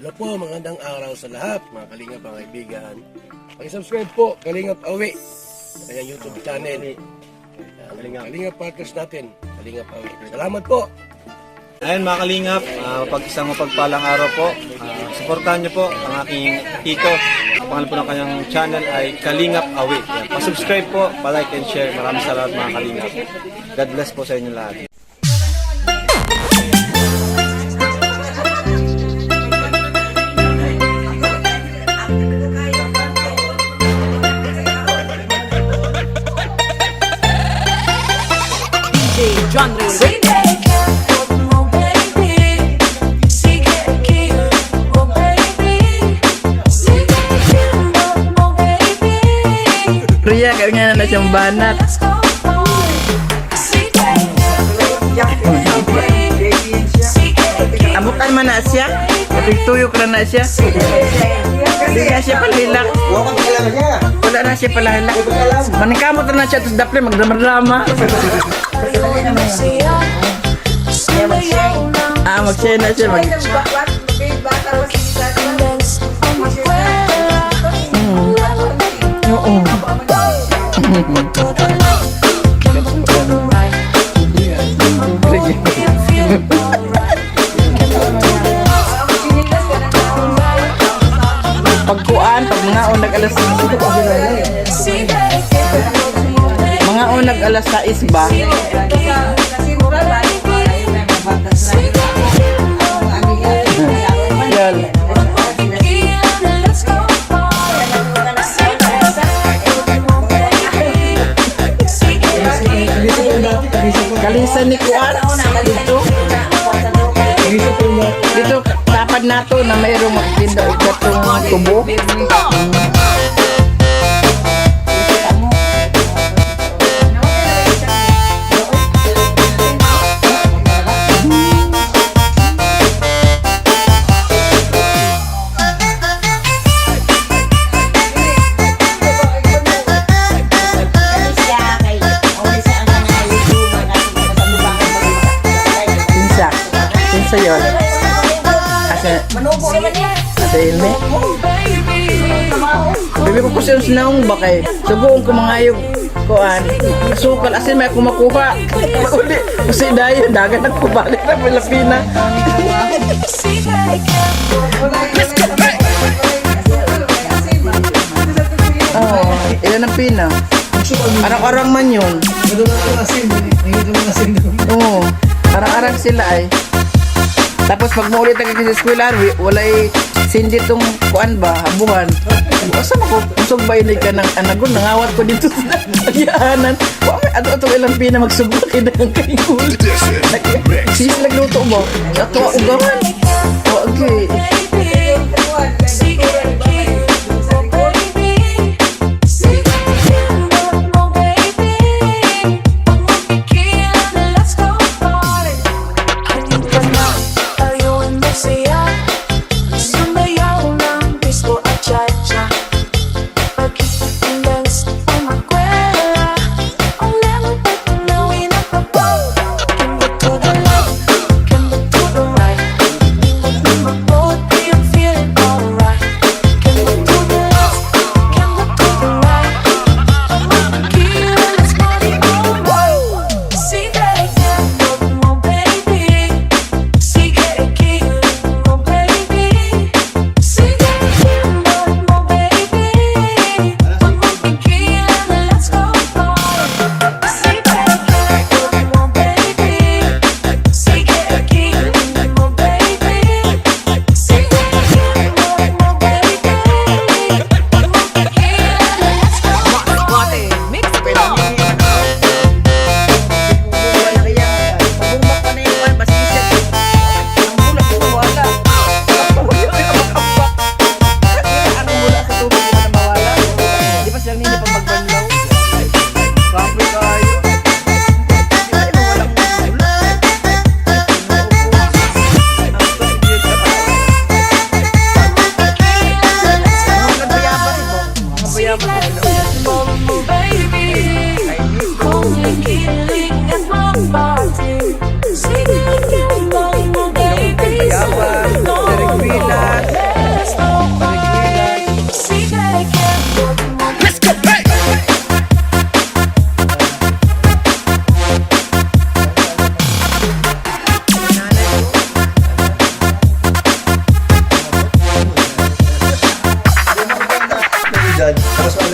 Hello po, magandang araw sa lahat, mga Kalingap, mga kaibigan. Pag-subscribe po, Kalingap Awi, sa kanyang YouTube channel. Kalingap Partners natin, Kalingap Awi. Salamat po! Ayun mga Kalingap, isang mapagpalang araw po. Suportahan niyo po ang aking tito. Ang pangalan po ng kanyang channel ay Kalingap Awi. Pa-subscribe po, pa-like and share. Maraming salamat mga Kalingap. God bless po sa inyo lahat. John Ray. Ria, kaya na siyang banat. Abukan man na siya. Tuyok na siya. Hindi na siya palahilak. Wala na siya palahilak. Maningkamot na siya. Tapos dapat magdrama-drama. Mag-share na siya. Oo. Pagkuan, pag mga unag alas mga unag alas 6 ba? Yan. Kalisan ni Kuan dito tapad nato na mayroong magtinda itong tubo. Sa yun kasi ilme bebe ko kasi yung sinaong bakay subuong ko mga ayog kuan sukal asin may kumakuha uli kasi dahil dagat nagpabalik na Pilipina. Ilan ang pina arang-arang man yun. Oo, arang-arang sila ay. Tapos pag maulit na kasi sa eskwela, walay sindi tong kuan ba, habuhan. Asa mo kung sugbayin ka ng anagon, nangawat ko dito sa ayaanan. Ano itong ilang pina magsubak ng kaingul. Sis nagluto mo, ato ugawan. Okay.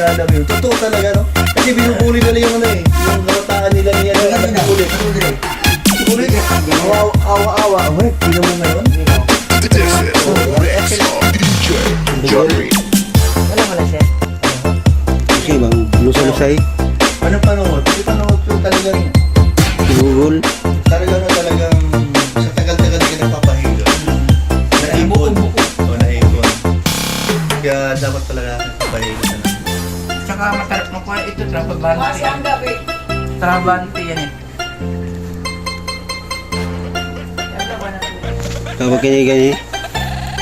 alam yun. Totoo talaga, no? Kasi binubuli nila yung ano eh. Yung kabataan nila niya na binubuli. Sulit. Awa-awa. Wait, pila mo ngayon? Wala siya. Okay bang, lusa-lusay. Anong panood? Kasi panood ko talagang Google. talagang sa tagal-tagal ka nagpapahinga. Naipon. O naipon. Kaya dapat talaga nagpapahinga na. Saka matarap mo ko ito, Trabante. Trabante yan eh. Kapag kinigan eh.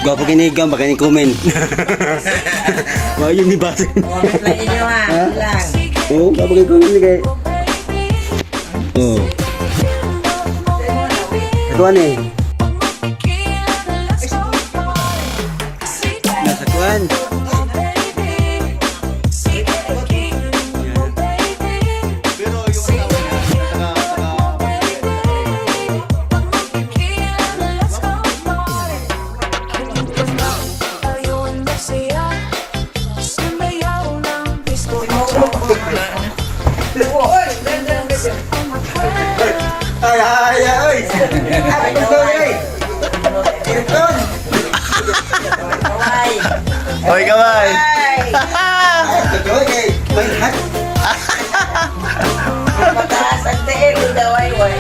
Kapag kinigan, baka ni-comment. Baka yung nibasa. Comment lang inyo ha. Lang. Oo, kapag kinigan ni kay. Oo. Ito ano eh. Nasa kuwan. Pero yung asawa niya, ay! Ay, Ay. Hoy, kamay! Mataas ang tiin. Daway, way.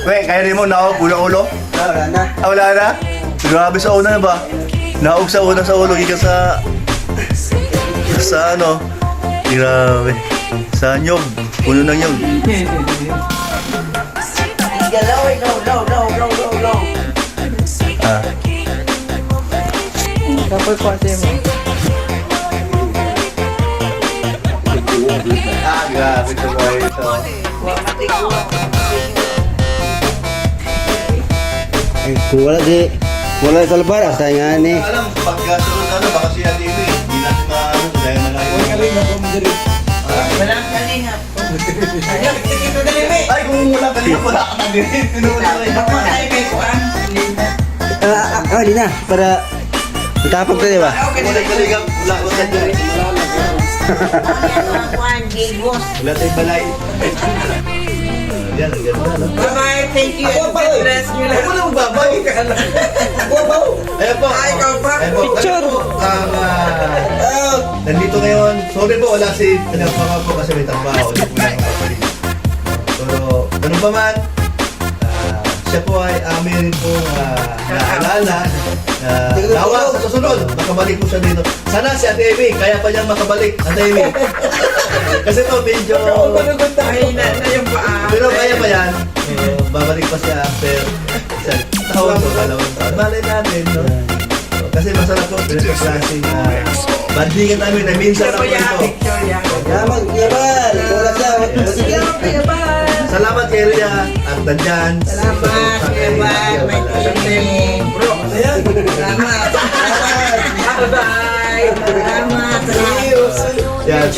We, kaya rin mo naog ulo-ulo? Wala na. Wala na? Grabe sa una na ba? Naog sa una sa ulo, ika sa ano? Grabe. Sa nyog. Puno ng nyog. Galaw, low. Ah. Kapoy po ate mo. Grabe ito ba ito? Kung wala sa labar, asa nga ni. Alam, pagkasunod ano, baka siya din eh. Hindi natin maano, dahil malayo. Walang kalingap. Ay, kung wala ka rin, wala ka na din. Tinula ka rin. Di na, para matapag ka, di ba? Wala ka rin, wala ka rin. Juan Gigos. Wala tayong balay. Yan, ang ganda, no? Bye-bye. Thank you. God bless you. Ako na magbabay. Ayan po. ikaw pa. Ayan po. Picture. Nandito ngayon. Sorry po, wala si Pinagpaka po kasi may trabaho. Hindi po lang kapatid. Pero, ganun pa man, siya po ay amin po naalala na nawa sa susunod, makabalik po siya dito. Sana si Ate Amy, kaya pa niyang makabalik, Ate Amy. Kasi to medyo... Mahina na yung paa. Pero kaya pa yan, babalik pa siya after isang taon o dalawang taon. Malay natin, no? Kasi masarap po, pinagkaklaseng bandingan namin na minsan ako ito. Yaman, yaman. Wala siya. Salamat kay Rhea at Danjan. Salamat. Bye-bye. May team. Bro, ayan. Salamat. Bye-bye. Salamat. Yan.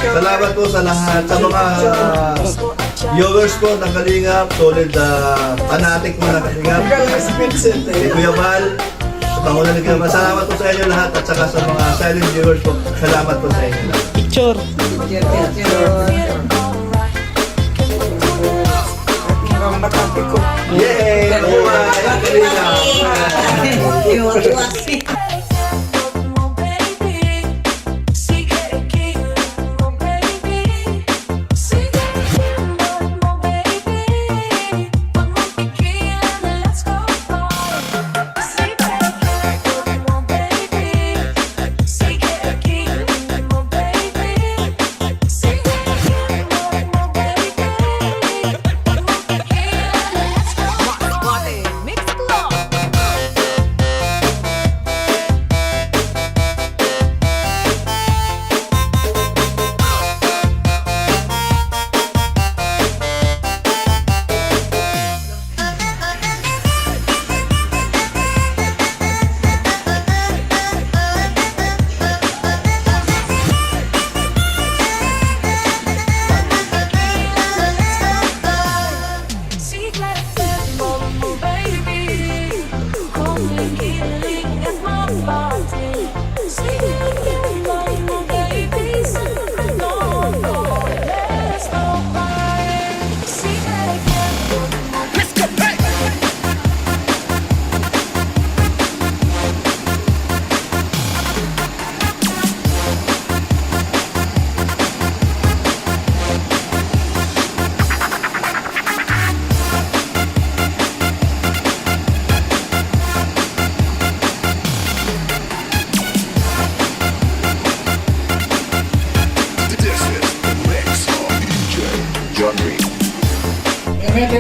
Salamat po sa lahat. Sa mga viewers po ng Kalingap, solid fanatic po ng Kalingap. Kay Kuya Val, sa Pangunan ni Kuya Val. Salamat po sa inyo lahat at saka sa mga silent viewers po. Salamat po sa inyo lahat. Picture. Yay! Buhay! Kalingap! Kalingap.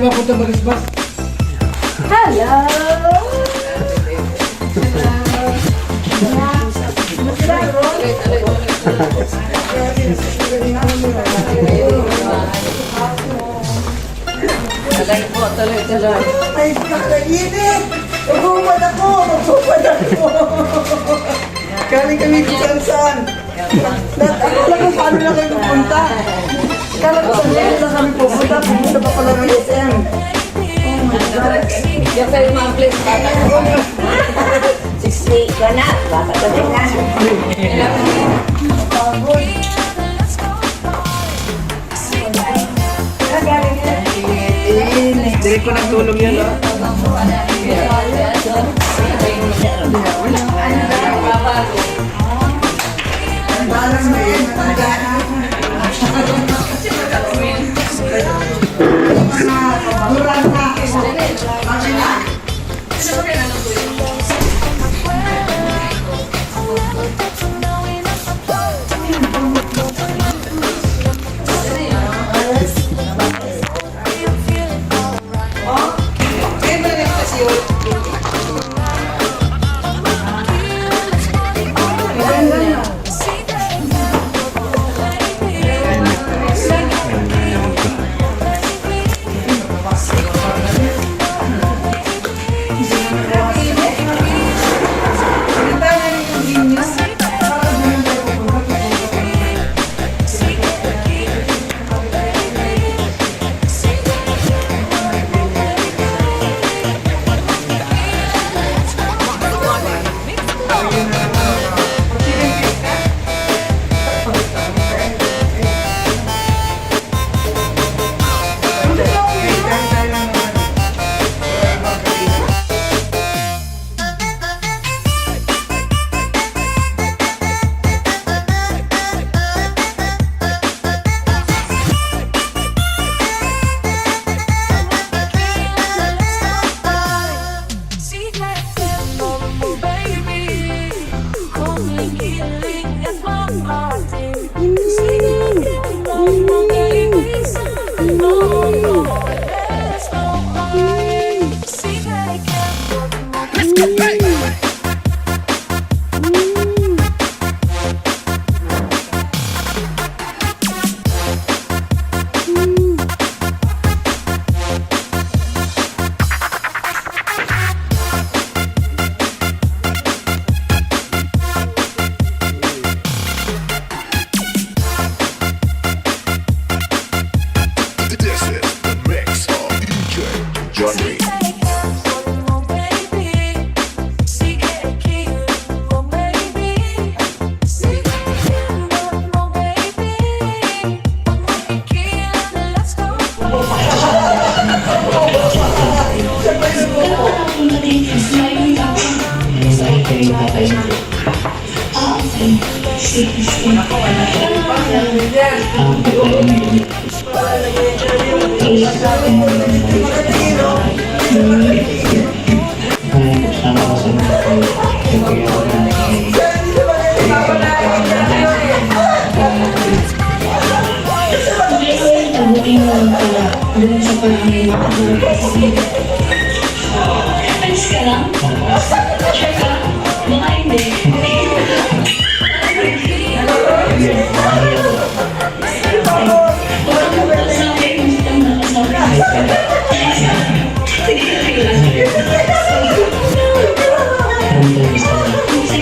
tayo mapunta Marisbas? Tuloy po, tuloy. Ay, kakainit! Magpupad ako! Magpupad ako! Galing kami kung saan. Ako lang kung paano na kayo pupunta. Kala ko saan lang kami pupunta. Pupunta pa pala ng SM. Diyan kayo ma-place bata. 68 ka na. Baka sabi na. Hindi ko nagtulong yan, no? Alis ka lang? Sure ka? Baka hindi. Sige,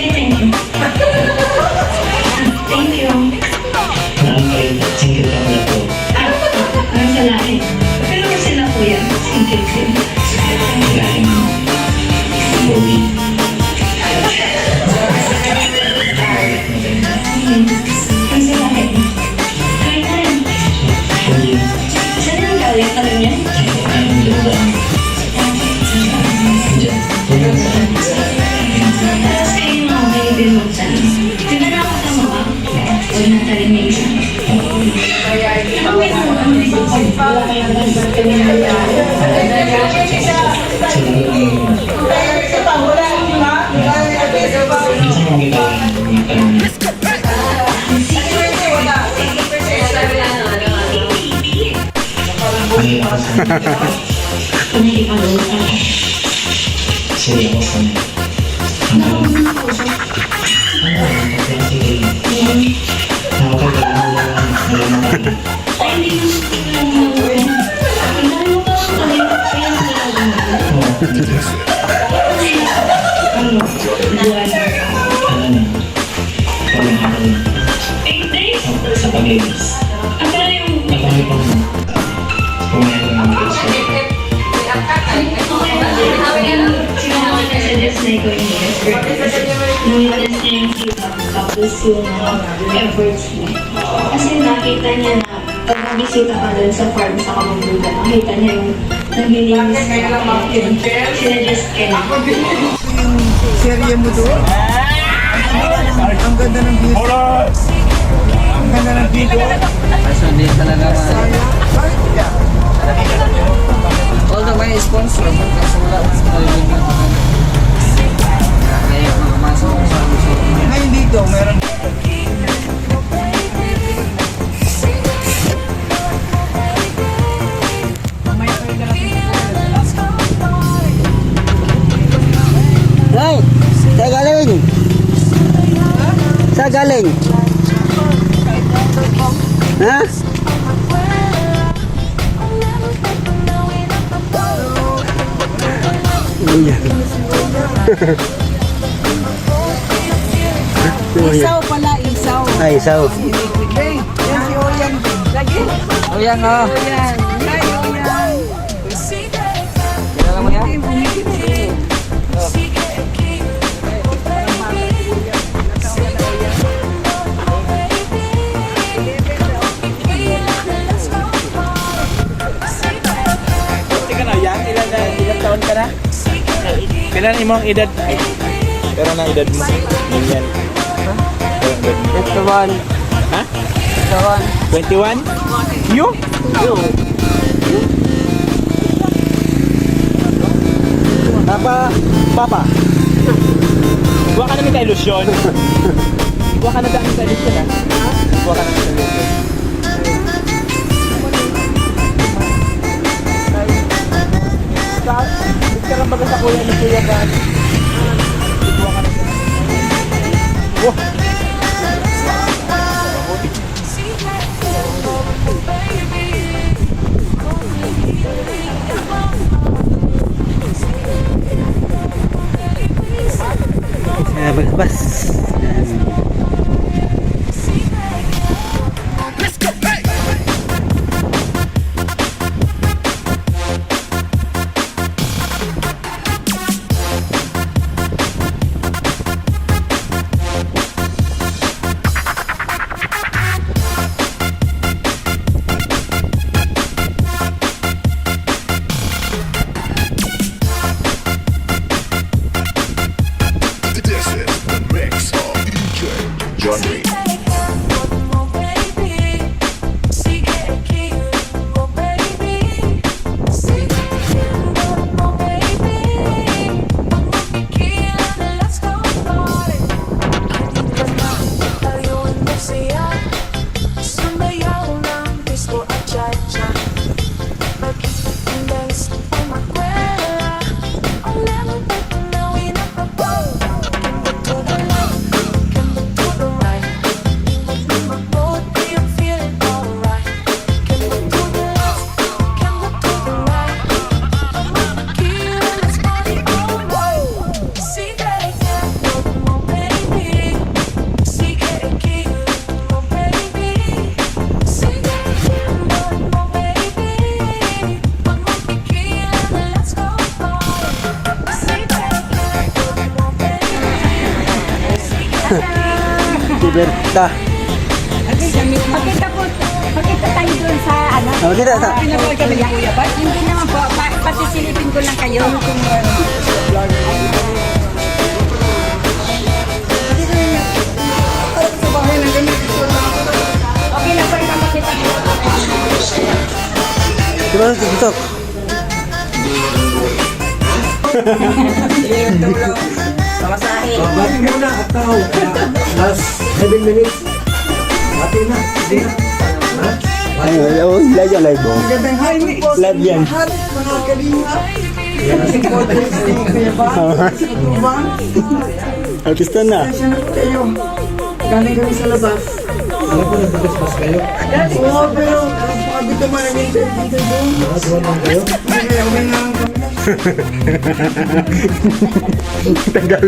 thank you. Thank you. Sa lahat. Pero sila po yan. Thank you. Sa lahat. Kaya na rin. Saan ang galing ka rin yan? Tapos kayo yung mga kaibin mo dyan. Tinanakot ang mga. Huwag na tarin may isa. Nakikipag-uwi ka. Sige ako sanay. Ay, hindi mo tingnan mo. Tingnan mo ka lang kami. Kaya ano? Buwan. 8 days? Sa pag-ibig. Ang pala yung... Napangit ko na. Pumayag ko ng Facebook. Sinabi na sa Diyos na ikaw yung expert. Nung-witness niya yung sipag, tapos yung efforts niya. Kasi nakita niya na pag nabisita ka dun sa farm sa Kamanggugan, nakita niya yung naglilinis na sinadjust ka na. Serye mo doon? Ang ganda ng video. Ang ganda ng video. So, di talaga although may sponsor mo, kasi wala mas marinig na kaya makamasok sa uso. Ngayon dito, meron. Hey, saan galing? Saan galing? Ha? Isaw pala, isaw. Ay, so. Hey, yan si Oyan. Lagi? O yan o. Oyan. Hi, Oyan. Kilala mo yan? Tika na, yan. Ilang taon ka na? Kailan imong edad? Pero na edad mo. Yan. Ito one. Ha? Ito one. 21? You? Papa. Buwa ka namin ka-ilusyon. Buwa ka na dami ka-ilusyon, ha? Buwa ka namin ka-ilusyon. Hindi ka lang baga sa kuya ni Kuya Gan. Buwa ka na dyan. Oh! Bas. This is the mix of DJ John Reed. Liberta. Pakita tayo doon sa ano. Kita sa. Pinapal kami ni Kuya Bart. Hindi naman po, patisilipin ko lang kayo. Okay na po, ipapakita ko. Di ba TikTok? Pamasahe. Bati muna at tao. Last 7 minutes. Bati na. Sige na. Ha? Ayun, live yan, live. Magandang hapon po sa Live yan. lahat, mga kalinga. Supporters ni Kuya Bang, sa Tubang. Artista na. Pasensya na po kayo. Galing kami sa labas. Ano po, nagbagas kayo? Oo, pero pagod naman ang interview. Doon lang kayo? Sige, okay na lang kami. Tagal.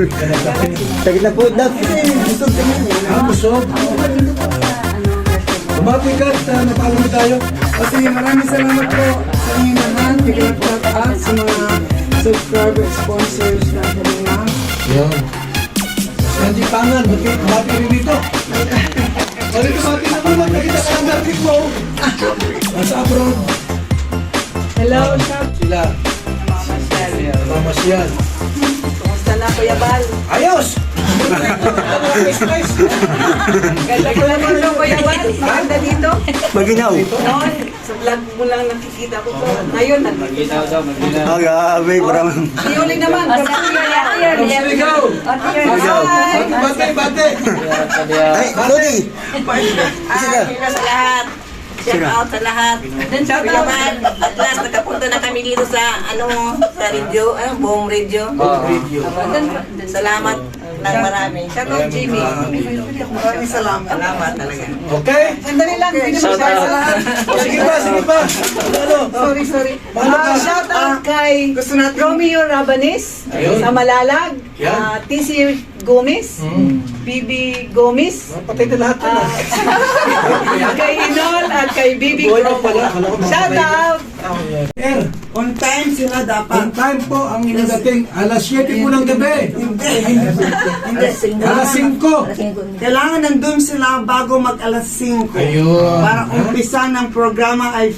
Sakit na po, Dap. Gusto kami. Busog. Bumati ka at napaalam tayo. Kasi maraming salamat po sa inyong lahat. Bigyan po at sa mga subscriber sponsors na kanina. Yan. Sandy Pangan, bati rin dito. Balik ka bati naman, nakita ka ng garlic mo. Nasa abroad. Hello, Shop. Sila. Mamasyal. Kumusta na, Kuya Bal? Ayos! Ganda ko naman ito, Kuya Bal. Maganda dito. Maginaw. Noon, sa vlog mo lang nakikita ko to. Ngayon, nandito. Ah, grabe, parang... Yuli naman. Sigaw! Bate, bate! Ay, Lodi! Sino sa lahat? Shout out sa lahat. Kuya Bal, at last nakapunta na kami dito sa sa radio, buong radio. Salamat ng marami. Shout out Jimmy. Maraming salamat. Salamat talaga. Okay? Sandali lang, hindi naman siya sa lahat. Sige pa, sige pa. Ano? Sorry. Shout out kay Gusto natin. Romeo Rabanes Ayun. sa Malalag, Yan. TC Gomez, BB Gomez, Patay na lahat na. kay Inol at kay BB Buhay pa Gomez. pala. Kala ko Shout namatay. out! Sir, On time sila on dapat. time po ang inyong dating. Alas 7 po ng gabi. Hindi. Alas 5. Kailangan nandun sila bago mag alas 5. Ayun. Para umpisa ng programa ay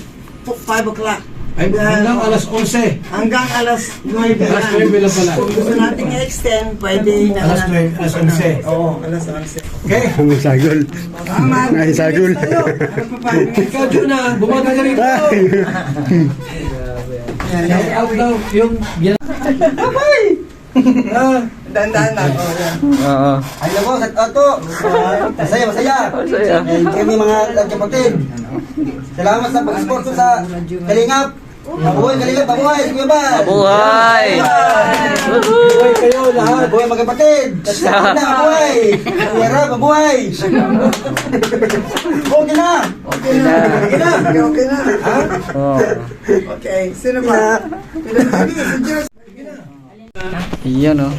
5 o'clock. Ay, hanggang alas 11. Hanggang alas 9 Alas 9 lang pala. Kung gusto natin i-extend, pwede na Alas 9, alas 11. Oo, alas 11. Okay? May sagol. Tama. Ay, sagol. Ano pa? Ikaw, Juna, bumata ka rito. Shout out daw yung... Dandan na. Oh, yan. Oo. Ay, labo, sa ato. Masaya, masaya. Masaya. Kami mga kapatid. Salamat sa pag-sponsor sa Kalingap. Mabuhay, Kalingap, mabuhay. Kuya ba? Buhay! Buhay kayo lahat. Mabuhay mga kapatid. Salamat na, mabuhay. Kuya Rab, mabuhay. Okay na. Okay na. Okay na. Ha? Okay, sino ba? Pinagsabi si Diyos. Iyan oh.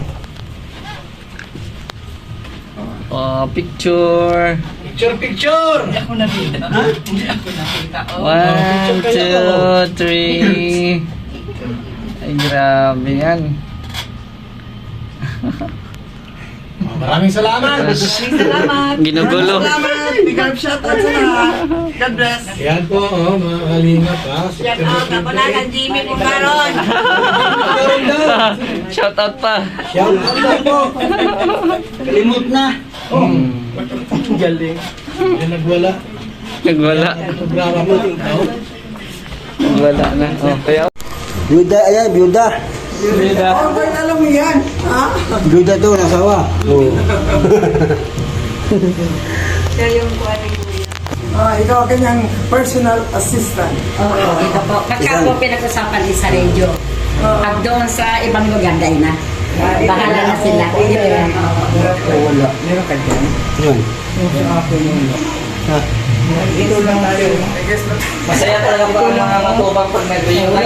Oh, picture. Picture! 1, 2, 3. Ay, grabe yan. Maraming salamat. Ginugulo. Salamat. Big up shout out sa lahat. God bless. Yan po, oh, mga kalingap. Ha? Shout out na pala kang Jimmy Pumaron. Meron daw. Shout out pa. Shout out daw po. Kalimut na. Galing. Yan nagwala. Nagwala. Programa mo. Oh. Nagwala na. Oh, kaya Byuda, ayan, byuda. Oh, boy, alam mo yan. Ha? Byuda to, nasawa. Oo. Siya yung kuha ni Kuya. Ikaw ang kanyang personal assistant. Oo, ito po. Baka po pinag-usapan din sa radio. Pag doon sa ibang lugar, dahil na. Bahala na sila. Wala. Meron ka dyan? Yan. Ha? masaya talaga po ang mga matubang pag may video.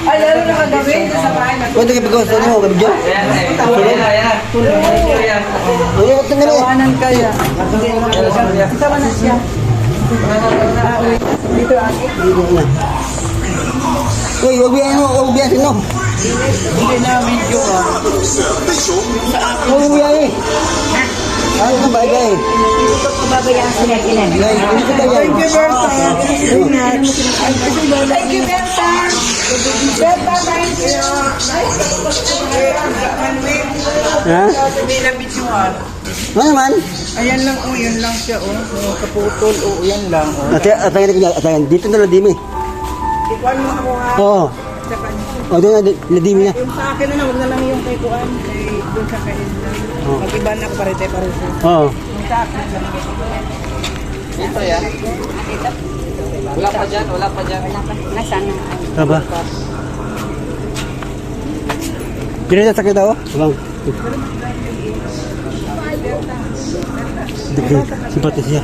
Ay, lalo na kagabi sa bahay. Pwede kayo pag-gusto mo, kabidyo? Ayan na. Uy, ito nga rin. Tawanan kaya. Sama na siya. Uy, huwag biyan sino. Hindi na video ka. Huwag biyan eh. Ano ka ba, guys? Pababayaan sila kilan. Guys, ano ka ba yan? Thank you, Berta. Ingat. Thank you, Berta. Berta, thank you. Ha? Hindi na videoan. Ano naman? Ayan lang, yun lang siya, kaputol, yan lang, Atayan. Dito na ladimi. Ikuan mo ako ha. Oo. O, doon na ladimi na. Yung sa akin na, huwag na lang yung kay Kuan, doon sa kay Edna. Mag-iba na ako parete-parete. Oo. Yung sa akin lang. Ito yan. Wala pa dyan. Wala pa. Nasaan na? Aba. Kira sakit daw? Bang. Simpati siya.